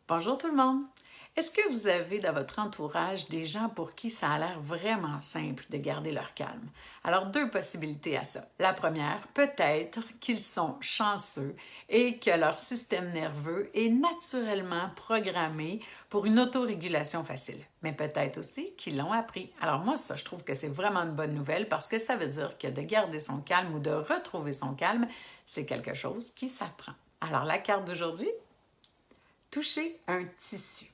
Bonjour tout le monde! Est-ce que vous avez dans votre entourage des gens pour qui ça a l'air vraiment simple de garder leur calme? Alors, deux possibilités à ça. La première, peut-être qu'ils sont chanceux et que leur système nerveux est naturellement programmé pour une autorégulation facile. Mais peut-être aussi qu'ils l'ont appris. Alors moi, ça, je trouve que c'est vraiment une bonne nouvelle parce que ça veut dire que de garder son calme ou de retrouver son calme, c'est quelque chose qui s'apprend. Alors, la carte d'aujourd'hui, toucher un tissu.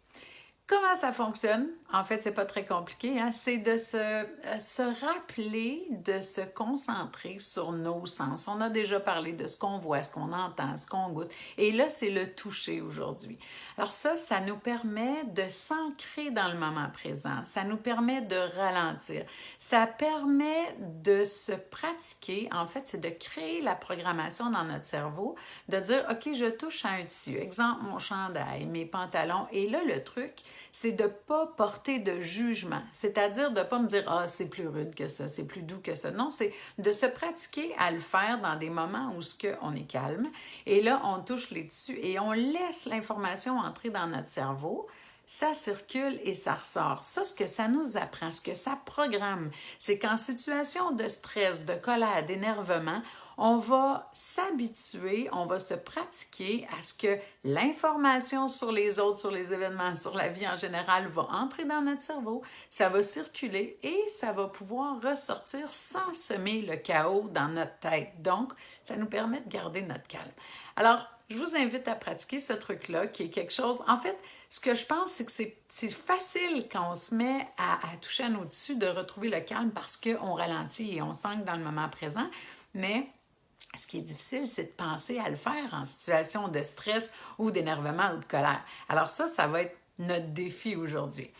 Comment ça fonctionne? En fait, c'est pas très compliqué, hein? C'est de se rappeler, de se concentrer sur nos sens. On a déjà parlé de ce qu'on voit, ce qu'on entend, ce qu'on goûte. Et là, c'est le toucher aujourd'hui. Alors ça nous permet de s'ancrer dans le moment présent. Ça nous permet de ralentir. Ça permet de se pratiquer. En fait, c'est de créer la programmation dans notre cerveau, de dire, OK, je touche à un tissu. Exemple, mon chandail, mes pantalons. Et là, le truc, c'est de ne pas porter de jugement, c'est-à-dire de ne pas me dire « Ah, c'est plus rude que ça, c'est plus doux que ça ». Non, c'est de se pratiquer à le faire dans des moments où on est calme. Et là, on touche les tissus et on laisse l'information entrer dans notre cerveau. Ça circule et ça ressort. Ça, ce que ça nous apprend, ce que ça programme, c'est qu'en situation de stress, de colère, d'énervement, on va s'habituer, on va se pratiquer à ce que l'information sur les autres, sur les événements, sur la vie en général va entrer dans notre cerveau, ça va circuler et ça va pouvoir ressortir sans semer le chaos dans notre tête. Donc, ça nous permet de garder notre calme. Alors, je vous invite à pratiquer ce truc-là qui est quelque chose... En fait, ce que je pense, c'est que c'est facile quand on se met à toucher à nos tissus de retrouver le calme parce qu'on ralentit et on s'ancre dans le moment présent. Mais ce qui est difficile, c'est de penser à le faire en situation de stress ou d'énervement ou de colère. Alors ça va être notre défi aujourd'hui.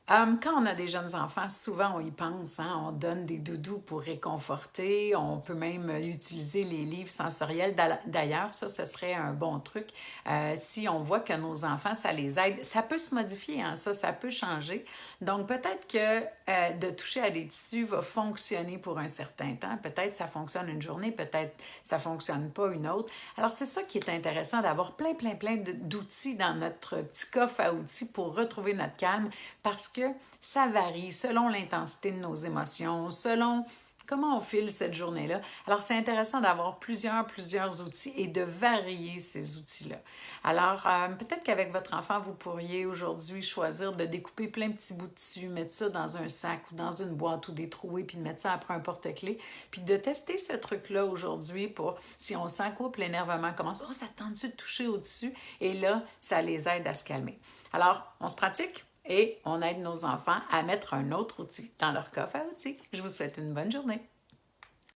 Quand on a des jeunes enfants, souvent on y pense, hein? On donne des doudous pour réconforter, on peut même utiliser les livres sensoriels. D'ailleurs, ça, ce serait un bon truc. Si on voit que nos enfants, ça les aide, ça peut se modifier, hein? Ça peut changer. Donc peut-être que de toucher à des tissus va fonctionner pour un certain temps. Peut-être ça fonctionne une journée, peut-être ça fonctionne pas une autre. Alors c'est ça qui est intéressant, d'avoir plein d'outils dans notre petit coffre à outils pour retrouver notre calme, parce que ça varie selon l'intensité de nos émotions, selon comment on file cette journée-là. Alors, c'est intéressant d'avoir plusieurs outils et de varier ces outils-là. Alors, peut-être qu'avec votre enfant, vous pourriez aujourd'hui choisir de découper plein de petits bouts de tissu, mettre ça dans un sac ou dans une boîte ou détrouer, puis de mettre ça après un porte-clés, puis de tester ce truc-là aujourd'hui pour, si on sent quoi, l'énervement commence, « Oh, ça te tente-tu de toucher au-dessus? » Et là, ça les aide à se calmer. Alors, on se pratique? Et on aide nos enfants à mettre un autre outil dans leur coffre à outils. Je vous souhaite une bonne journée.